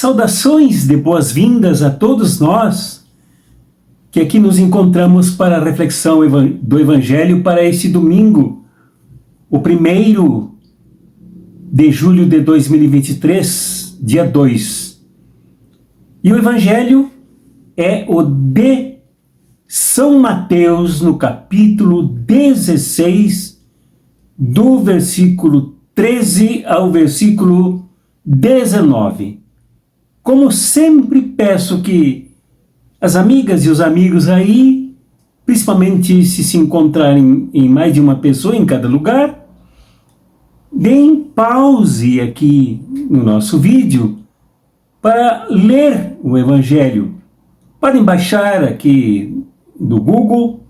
Saudações de boas-vindas a todos nós que aqui nos encontramos para a reflexão do Evangelho para este domingo, o 1º de julho de 2023, dia 2. E o Evangelho é o de São Mateus, no capítulo 16, do versículo 13 ao versículo 19. Como sempre peço que as amigas e os amigos aí, principalmente se encontrarem em mais de uma pessoa em cada lugar, deem pause aqui no nosso vídeo para ler o Evangelho. Podem baixar aqui do Google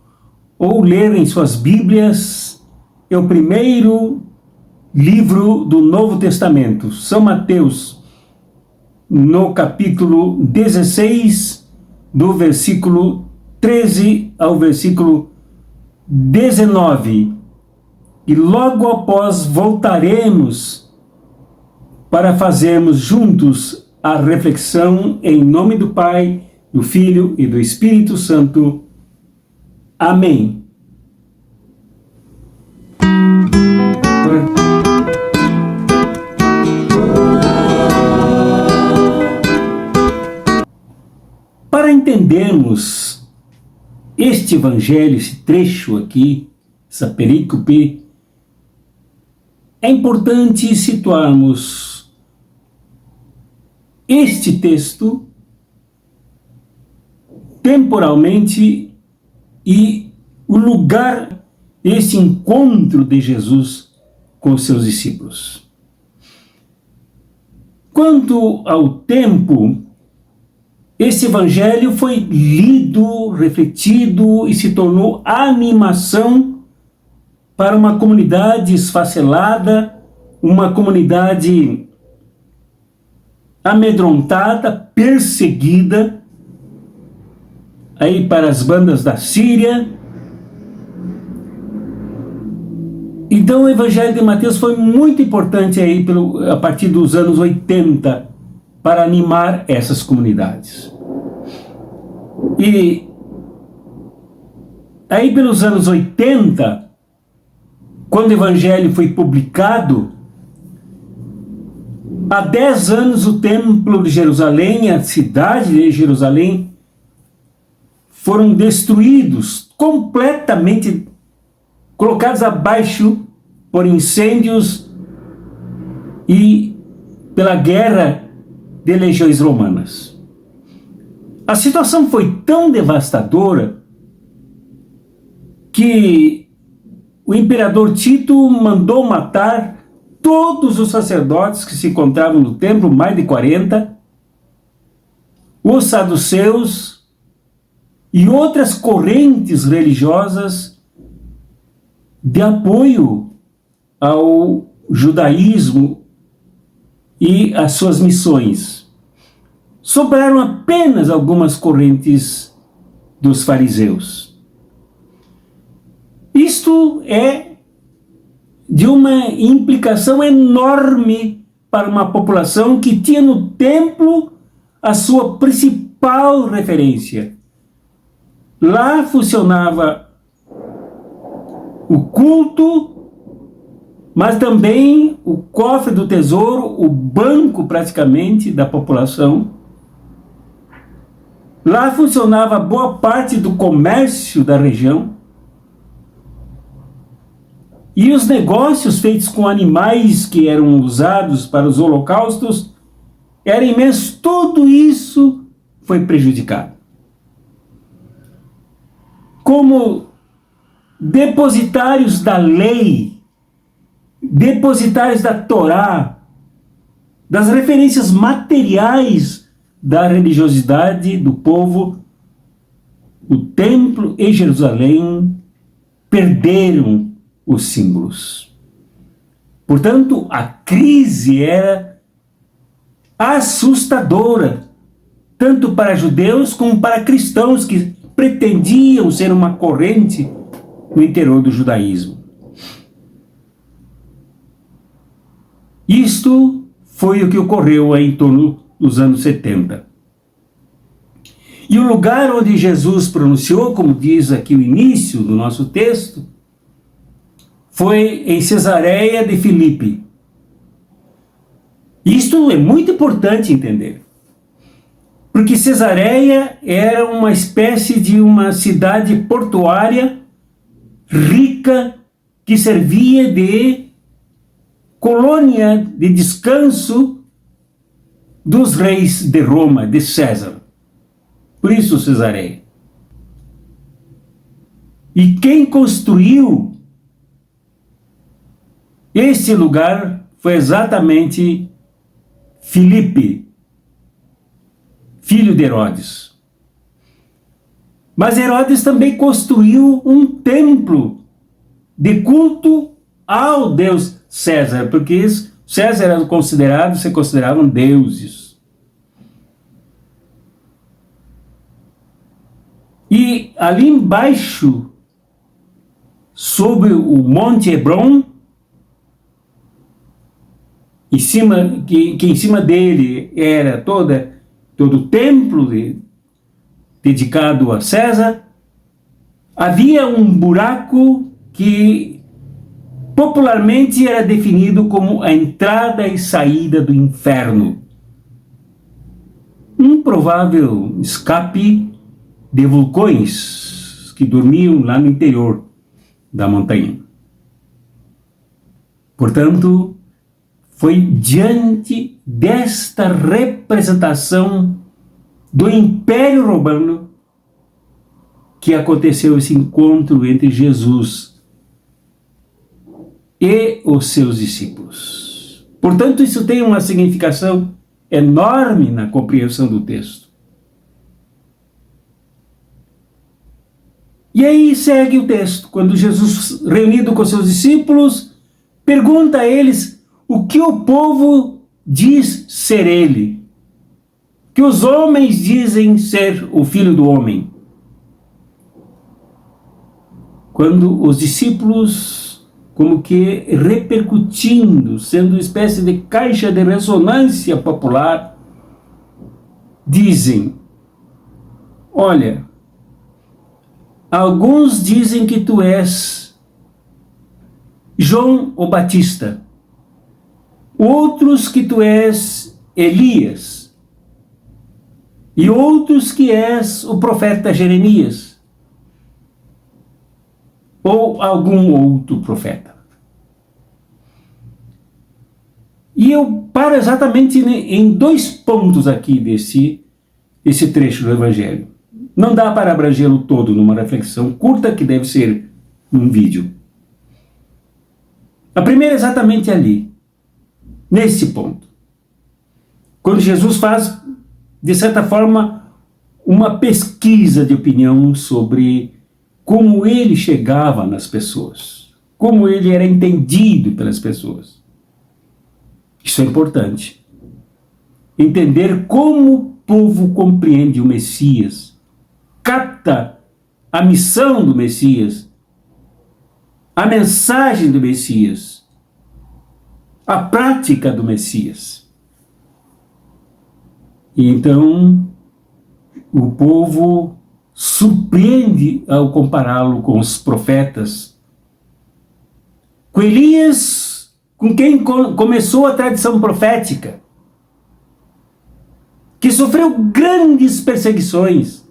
ou ler em suas Bíblias. É o primeiro livro do Novo Testamento, São Mateus, no capítulo 16, do versículo 13 ao versículo 19. E logo após voltaremos para fazermos juntos a reflexão em nome do Pai, do Filho e do Espírito Santo. Amém. Para entendermos este evangelho, esse trecho aqui, essa perícope, é importante situarmos este texto temporalmente e o lugar desse encontro de Jesus com os seus discípulos. Quanto ao tempo, esse evangelho foi lido, refletido e se tornou animação para uma comunidade esfacelada, uma comunidade amedrontada, perseguida, aí para as bandas da Síria. Então o Evangelho de Mateus foi muito importante aí a partir dos anos 80 para animar essas comunidades. E aí pelos anos 80, quando o Evangelho foi publicado, há 10 anos o Templo de Jerusalém, a cidade de Jerusalém, foram destruídos, completamente colocados abaixo por incêndios e pela guerra de legiões romanas. A situação foi tão devastadora que o imperador Tito mandou matar todos os sacerdotes que se encontravam no templo, mais de 40, os saduceus e outras correntes religiosas de apoio ao judaísmo e às suas missões. Sobraram apenas algumas correntes dos fariseus. Isto é de uma implicação enorme para uma população que tinha no templo a sua principal referência. Lá funcionava o culto, mas também o cofre do tesouro, o banco praticamente da população. Lá funcionava boa parte do comércio da região. E os negócios feitos com animais que eram usados para os holocaustos eram imensos. Tudo isso foi prejudicado. Como depositários da lei, depositários da Torá, das referências materiais da religiosidade do povo, o templo e Jerusalém perderam os símbolos. Portanto, a crise era assustadora, tanto para judeus como para cristãos que pretendiam ser uma corrente no interior do judaísmo. Isto foi o que ocorreu em torno dos anos 70. E o lugar onde Jesus pronunciou, como diz aqui o início do nosso texto, foi em Cesareia de Filipe. Isto é muito importante entender, porque Cesareia era uma espécie de uma cidade portuária rica que servia de colônia de descanso dos reis de Roma, de César. Por isso Cesareia. E quem construiu esse lugar foi exatamente Filipe, filho de Herodes. Mas Herodes também construiu um templo de culto ao Deus César, porque César era considerado, se consideravam deuses. E ali embaixo, sobre o Monte Hebron, que em cima dele era todo o templo dedicado a César, havia um buraco que popularmente era definido como a entrada e saída do inferno. Um provável escape de vulcões que dormiam lá no interior da montanha. Portanto, foi diante desta representação do Império Romano que aconteceu esse encontro entre Jesus e os seus discípulos. Portanto, isso tem uma significação enorme na compreensão do texto. E aí segue o texto, quando Jesus, reunido com seus discípulos, pergunta a eles o que o povo diz ser ele, que os homens dizem ser o Filho do Homem. Quando os discípulos, como que repercutindo, sendo uma espécie de caixa de ressonância popular, dizem: olha, alguns dizem que tu és João o Batista, outros que tu és Elias, e outros que és o profeta Jeremias, ou algum outro profeta. E eu paro exatamente em dois pontos aqui desse trecho do Evangelho. Não dá para abrangê-lo todo numa reflexão curta, que deve ser um vídeo. A primeira é exatamente ali, nesse ponto. Quando Jesus faz, de certa forma, uma pesquisa de opinião sobre como ele chegava nas pessoas, como ele era entendido pelas pessoas. Isso é importante. Entender como o povo compreende o Messias, capta a missão do Messias, a mensagem do Messias, a prática do Messias. E então, o povo surpreende ao compará-lo com os profetas, com Elias, com quem começou a tradição profética, que sofreu grandes perseguições,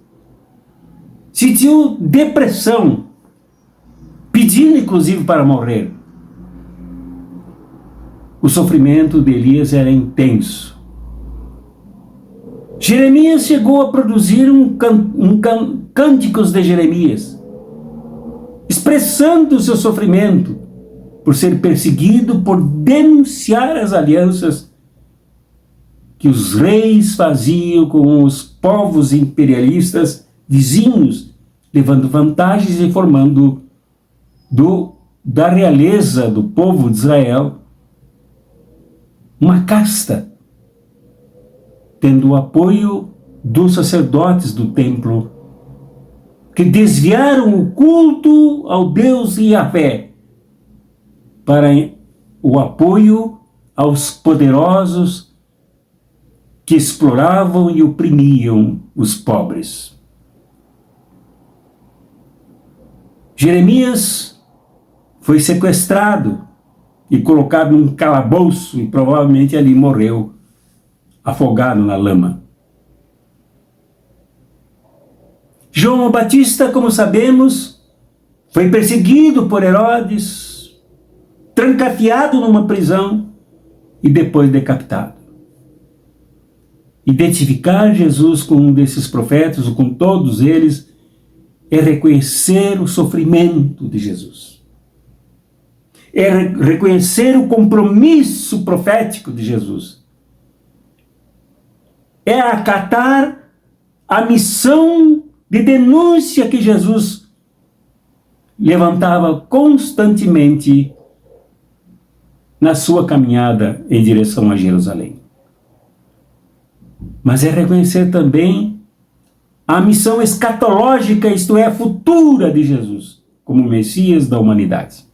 sentiu depressão, pedindo inclusive para morrer. O sofrimento de Elias era intenso. Jeremias chegou a produzir Cânticos de Jeremias, expressando o seu sofrimento por ser perseguido, por denunciar as alianças que os reis faziam com os povos imperialistas vizinhos, levando vantagens e formando da realeza do povo de Israel uma casta, tendo o apoio dos sacerdotes do templo, que desviaram o culto ao Deus Yahvé para o apoio aos poderosos que exploravam e oprimiam os pobres. Jeremias foi sequestrado e colocado num calabouço e provavelmente ali morreu, afogado na lama. João Batista, como sabemos, foi perseguido por Herodes, trancafiado numa prisão e depois decapitado. Identificar Jesus com um desses profetas, ou com todos eles, é reconhecer o sofrimento de Jesus. É reconhecer o compromisso profético de Jesus. É acatar a missão de denúncia que Jesus levantava constantemente na sua caminhada em direção a Jerusalém. Mas é reconhecer também a missão escatológica, isto é, futura de Jesus, como Messias da humanidade.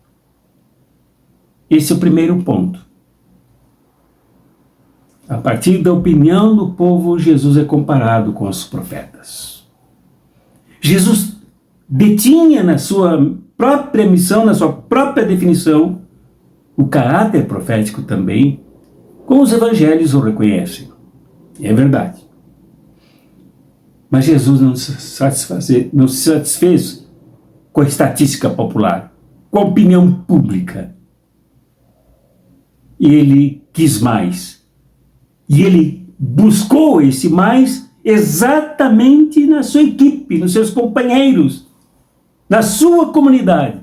Esse é o primeiro ponto. A partir da opinião do povo, Jesus é comparado com os profetas. Jesus detinha na sua própria missão, na sua própria definição, o caráter profético também, como os evangelhos o reconhecem. É verdade. Mas Jesus não se satisfez com a estatística popular, com a opinião pública. Ele quis mais. E ele buscou esse mais exatamente na sua equipe, nos seus companheiros, na sua comunidade.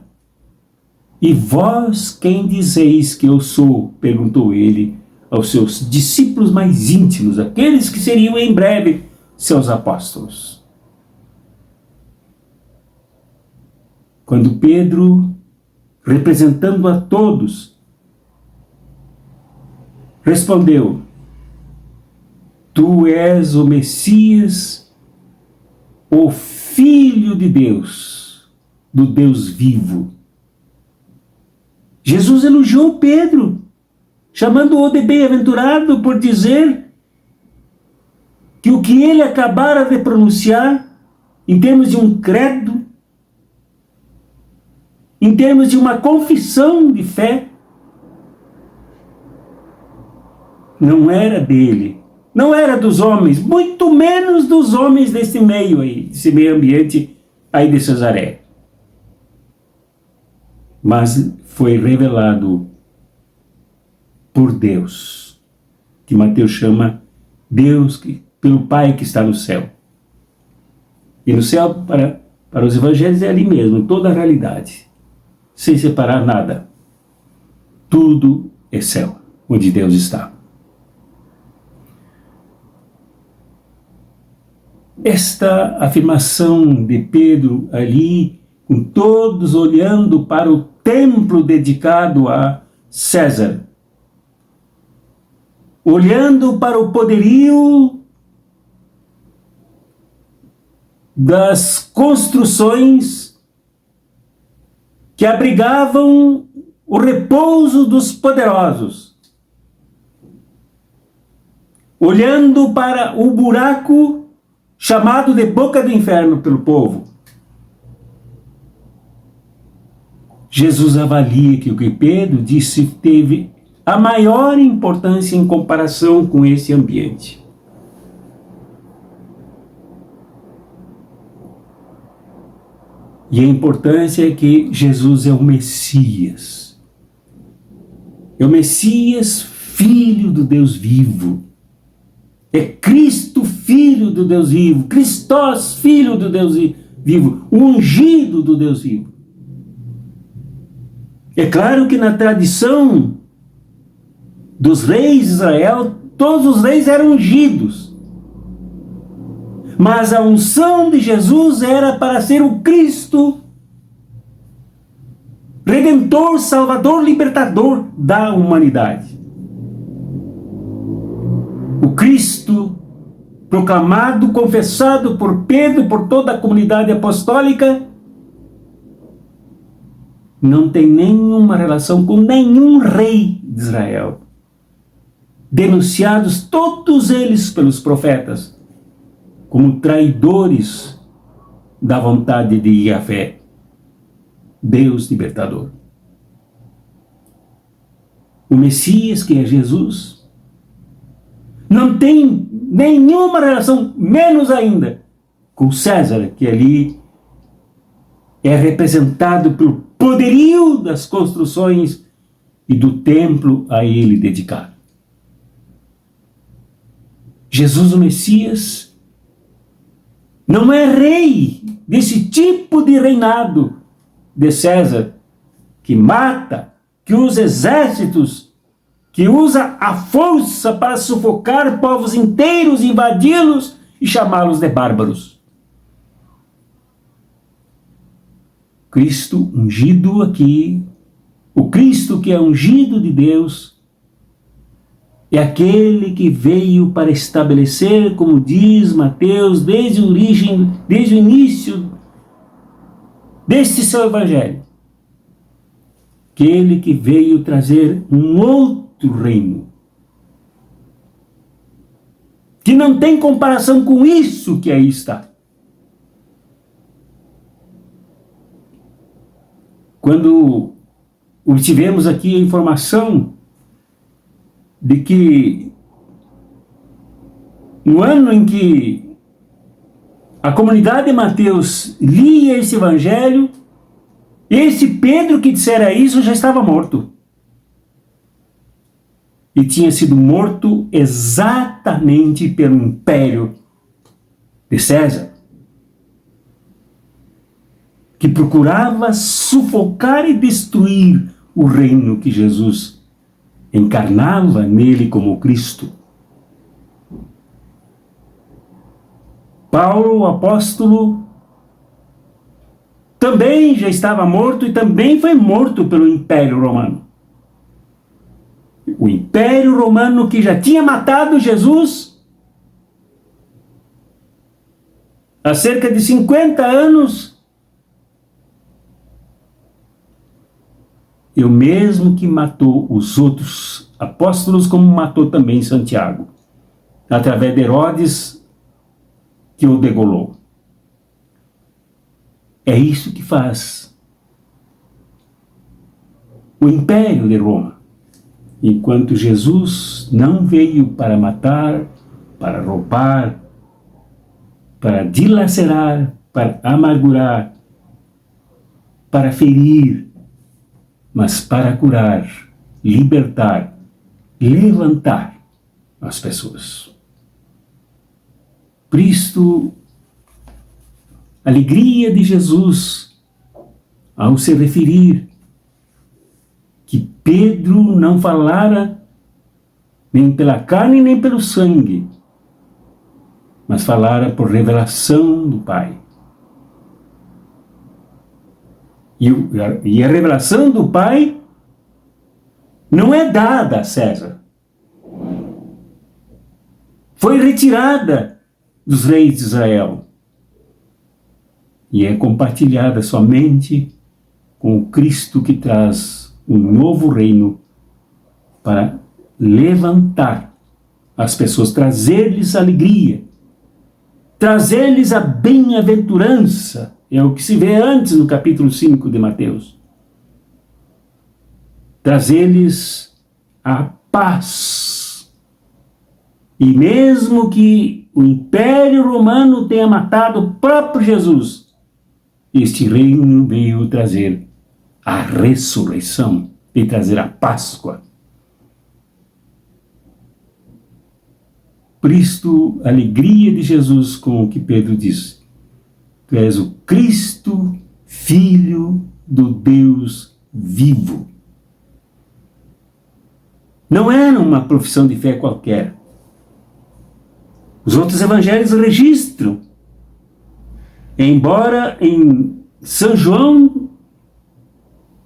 E vós quem dizeis que eu sou? Perguntou ele aos seus discípulos mais íntimos, aqueles que seriam em breve seus apóstolos. Quando Pedro, representando a todos, respondeu: Tu és o Messias, o Filho de Deus, do Deus vivo. Jesus elogiou Pedro, chamando-o de bem-aventurado por dizer que o que ele acabara de pronunciar, em termos de um credo, em termos de uma confissão de fé, não era dele, não era dos homens, muito menos dos homens desse meio aí, desse meio ambiente aí de Cesaré. Mas foi revelado por Deus, que Mateus chama Deus, pelo Pai que está no céu. E no céu, para os evangelhos, é ali mesmo, toda a realidade, sem separar nada. Tudo é céu, onde Deus está. Esta afirmação de Pedro ali, com todos olhando para o templo dedicado a César, olhando para o poderio das construções que abrigavam o repouso dos poderosos, olhando para o buraco chamado de boca do inferno pelo povo. Jesus avalia que o que Pedro disse teve a maior importância em comparação com esse ambiente. E a importância é que Jesus é o Messias. É o Messias, Filho do Deus vivo. É Cristo, Filho do Deus vivo. Cristós, Filho do Deus vivo. O ungido do Deus vivo. É claro que na tradição dos reis de Israel, todos os reis eram ungidos. Mas a unção de Jesus era para ser o Cristo, Redentor, Salvador, Libertador da humanidade. O Cristo proclamado, confessado por Pedro, por toda a comunidade apostólica, não tem nenhuma relação com nenhum rei de Israel. denunciados todos eles pelos profetas como traidores da vontade de Yahvé, Deus libertador. O Messias, que é Jesus, não tem nenhuma relação, menos ainda, com César, que ali é representado pelo poderio das construções e do templo a ele dedicado. Jesus, o Messias, não é rei desse tipo de reinado de César, que mata, que usa exércitos, que usa a força para sufocar povos inteiros, invadi-los e chamá-los de bárbaros. Cristo ungido aqui, o Cristo que é ungido de Deus, é aquele que veio para estabelecer, como diz Mateus, desde o início deste seu evangelho, aquele que veio trazer um outro reino, que não tem comparação com isso que aí está. Quando obtivemos aqui a informação de que no ano em que a comunidade de Mateus lia esse evangelho, esse Pedro que dissera isso já estava morto. E tinha sido morto exatamente pelo império de César, que procurava sufocar e destruir o reino que Jesus encarnava nele como Cristo. Paulo, o apóstolo, também já estava morto e também foi morto pelo Império Romano. O Império Romano que já tinha matado Jesus há cerca de 50 anos, e o mesmo que matou os outros apóstolos, como matou também Santiago, através de Herodes, que o degolou. É isso que faz o Império de Roma. Enquanto Jesus não veio para matar, para roubar, para dilacerar, para amargurar, para ferir, mas para curar, libertar, levantar as pessoas. Cristo, a alegria de Jesus, ao se referir que Pedro não falara nem pela carne nem pelo sangue, mas falara por revelação do Pai. E a revelação do Pai não é dada a César. Foi retirada dos reis de Israel. E é compartilhada somente com o Cristo que traz um novo reino para levantar as pessoas, trazer-lhes alegria, trazer-lhes a bem-aventurança. É o que se vê antes no capítulo 5 de Mateus. Trazer-lhes a paz. E mesmo que o Império Romano tenha matado o próprio Jesus, este reino veio trazer a ressurreição e trazer a Páscoa. Cristo, a alegria de Jesus, com o que Pedro disse: Tu és o Cristo, Filho do Deus vivo. Não era uma profissão de fé qualquer. Os outros evangelhos registram. Embora em São João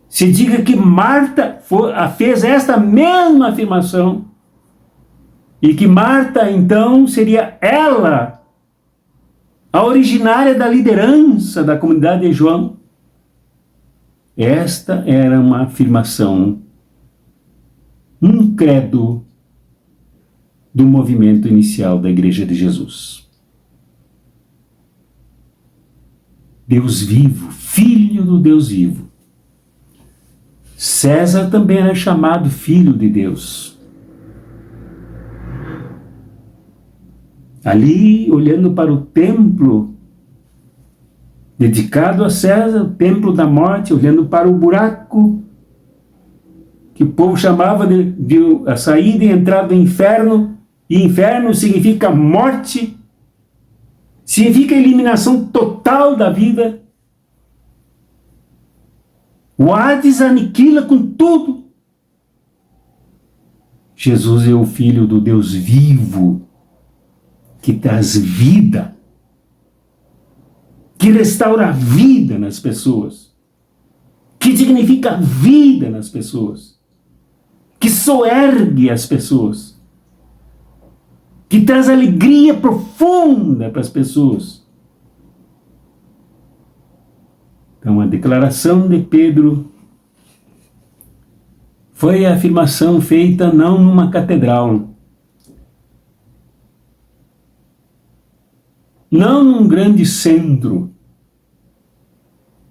se diga que Marta fez esta mesma afirmação, e que Marta, então, seria ela a originária da liderança da comunidade de João. Esta era uma afirmação, um credo do movimento inicial da Igreja de Jesus. Deus vivo, filho do Deus vivo. César também era chamado filho de Deus. Ali, olhando para o templo dedicado a César, o templo da morte, olhando para o buraco que o povo chamava de a saída e entrada do inferno, e inferno significa morte, significa eliminação total da vida. O Hades aniquila com tudo. Jesus é o Filho do Deus vivo, que traz vida, que restaura a vida nas pessoas, que dignifica a vida nas pessoas, que soergue as pessoas, que traz alegria profunda para as pessoas. Então, a declaração de Pedro foi a afirmação feita não numa catedral, não num grande centro,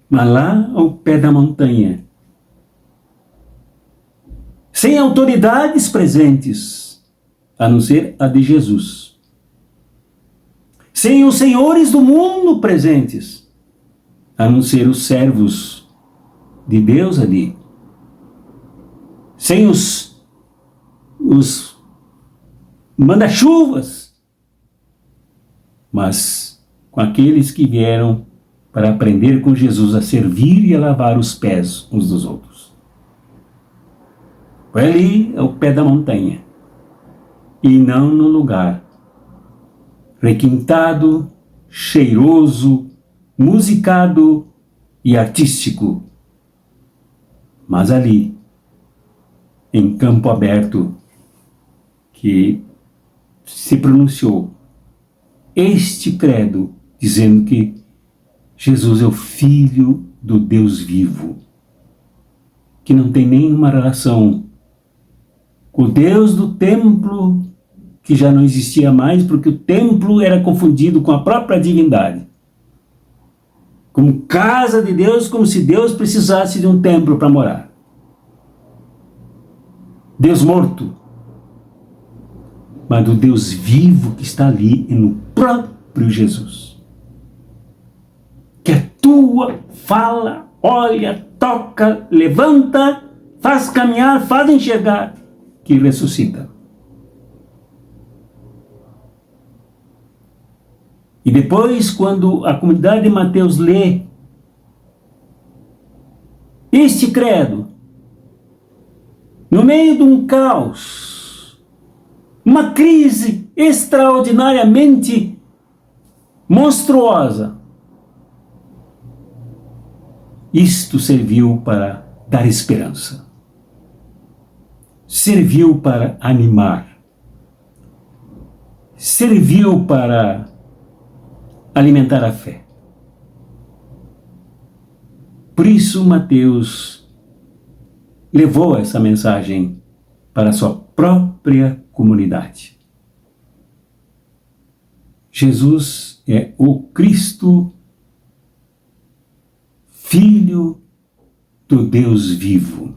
mas lá ao pé da montanha, sem autoridades presentes, a não ser a de Jesus, sem os senhores do mundo presentes, a não ser os servos de Deus ali, sem os manda-chuvas, mas com aqueles que vieram para aprender com Jesus a servir e a lavar os pés uns dos outros. Foi ali ao pé da montanha, e não no lugar requintado, cheiroso, musicado e artístico, mas ali, em campo aberto, que se pronunciou este credo, dizendo que Jesus é o Filho do Deus vivo, que não tem nenhuma relação com o Deus do templo, que já não existia mais, porque o templo era confundido com a própria divindade, como casa de Deus, como se Deus precisasse de um templo para morar. Deus morto, mas do Deus vivo que está ali e no próprio Jesus, que atua, fala, olha, toca, levanta, faz caminhar, faz enxergar, que ressuscita. E depois, quando a comunidade de Mateus lê este credo, no meio de um caos, uma crise extraordinariamente monstruosa, isto serviu para dar esperança, serviu para animar, serviu para alimentar a fé. Por isso, Mateus levou essa mensagem para a sua própria comunidade. Jesus é o Cristo, Filho do Deus vivo.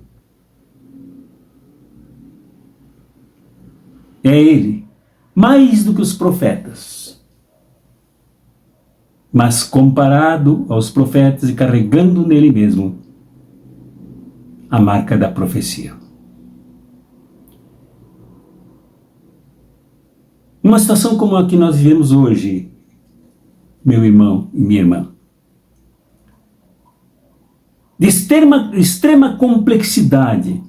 É Ele, mais do que os profetas, mas comparado aos profetas e carregando nele mesmo a marca da profecia. Uma situação como a que nós vivemos hoje, meu irmão e minha irmã, de extrema complexidade,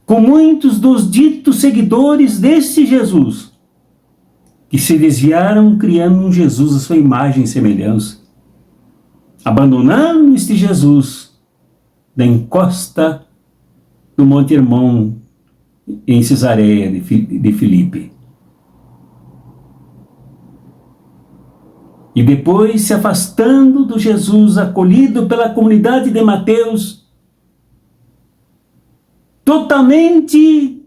com muitos dos ditos seguidores desse Jesus, que se desviaram criando um Jesus à sua imagem e semelhança, abandonando este Jesus da encosta do Monte Hermon, em Cesareia de Filipe. E depois se afastando do Jesus acolhido pela comunidade de Mateus, totalmente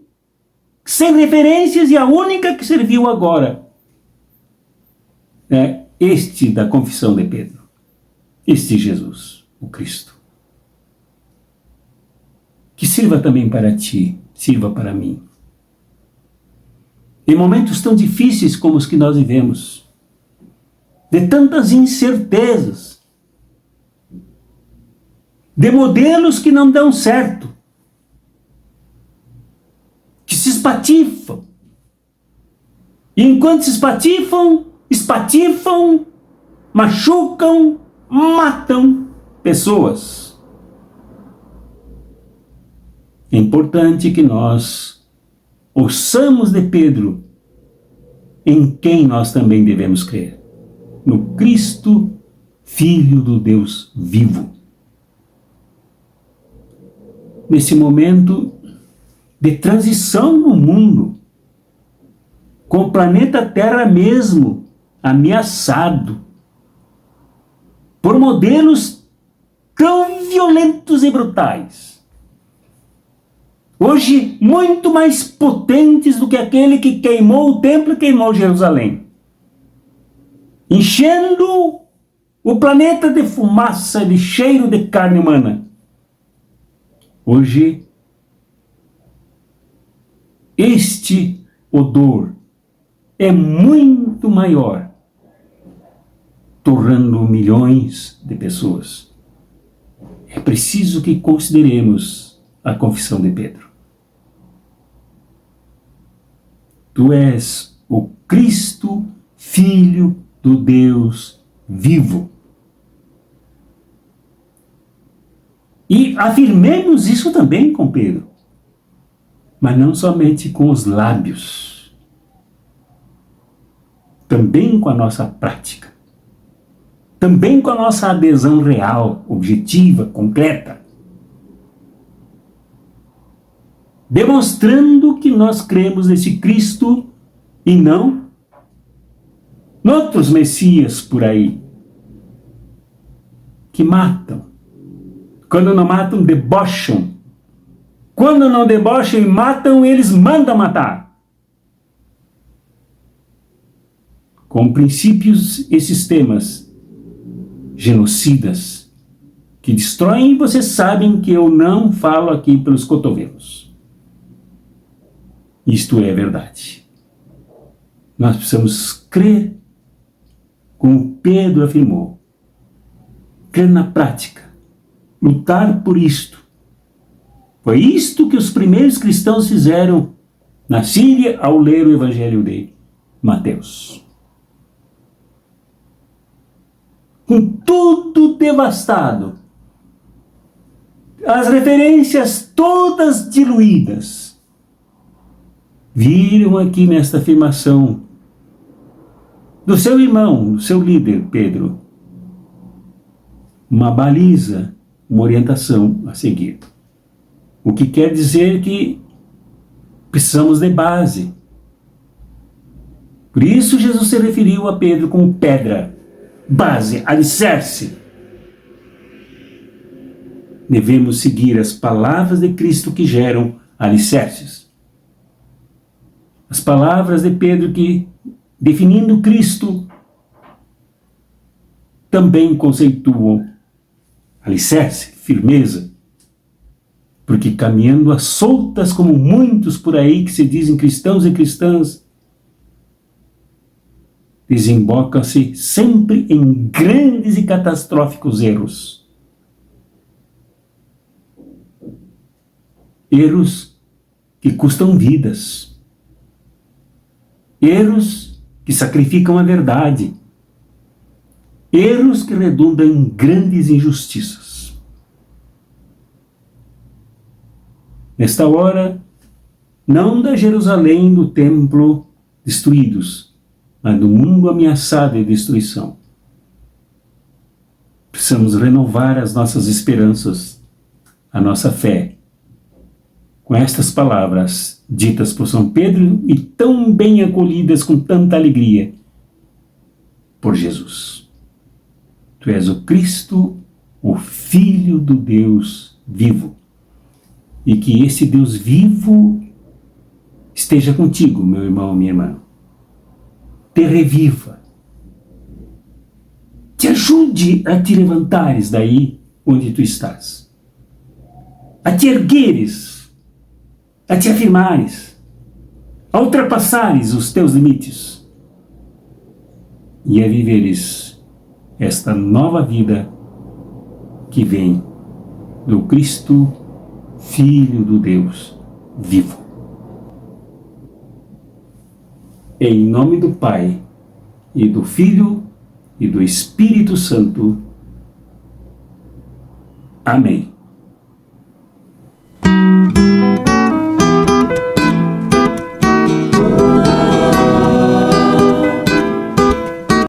sem referências, e a única que serviu agora é este da confissão de Pedro, este Jesus, o Cristo. Que sirva também para ti, sirva para mim. Em momentos tão difíceis como os que nós vivemos, de tantas incertezas, de modelos que não dão certo, que se espatifam. E enquanto se espatifam, machucam, matam pessoas. É importante que nós ouçamos de Pedro, em quem nós também devemos crer: no Cristo, Filho do Deus vivo. Nesse momento de transição no mundo, com o planeta Terra mesmo ameaçado por modelos tão violentos e brutais, hoje muito mais potentes do que aquele que queimou o templo e queimou Jerusalém, enchendo o planeta de fumaça, de cheiro de carne humana. Hoje, este odor é muito maior, torrando milhões de pessoas. É preciso que consideremos a confissão de Pedro. Tu és o Cristo, Filho do Deus vivo. E afirmemos isso também com Pedro, mas não somente com os lábios, também com a nossa prática, também com a nossa adesão real, objetiva, concreta, demonstrando que nós cremos nesse Cristo e não noutros messias por aí, que matam. Quando não matam, debocham. Quando não debocham e matam, eles mandam matar. Com princípios e sistemas genocidas que destroem, e vocês sabem que eu não falo aqui pelos cotovelos. Isto é verdade. Nós precisamos crer, como Pedro afirmou, crer na prática, lutar por isto. Foi isto que os primeiros cristãos fizeram na Síria ao ler o Evangelho de Mateus. Com tudo devastado, as referências todas diluídas, viram aqui nesta afirmação do seu irmão, do seu líder, Pedro, uma baliza, uma orientação a seguir. O que quer dizer que precisamos de base. Por isso Jesus se referiu a Pedro como pedra, base, alicerce. Devemos seguir as palavras de Cristo que geram alicerces. As palavras de Pedro que, definindo Cristo, também conceituam alicerce, firmeza, porque caminhando às soltas como muitos por aí que se dizem cristãos e cristãs, desembocam-se sempre em grandes e catastróficos erros. Erros que custam vidas. Erros que sacrificam a verdade. Erros que redundam em grandes injustiças. Nesta hora, não da Jerusalém e do templo destruídos, mas do mundo ameaçado de destruição. Precisamos renovar as nossas esperanças, a nossa fé, com estas palavras ditas por São Pedro e tão bem acolhidas com tanta alegria por Jesus. Tu és o Cristo, o Filho do Deus vivo. E que esse Deus vivo esteja contigo, meu irmão, minha irmã. Te reviva. Te ajude a te levantares daí onde tu estás. A te ergueres, a te afirmares, a ultrapassares os teus limites e a viveres esta nova vida que vem do Cristo, Filho do Deus vivo. Em nome do Pai, e do Filho, e do Espírito Santo. Amém.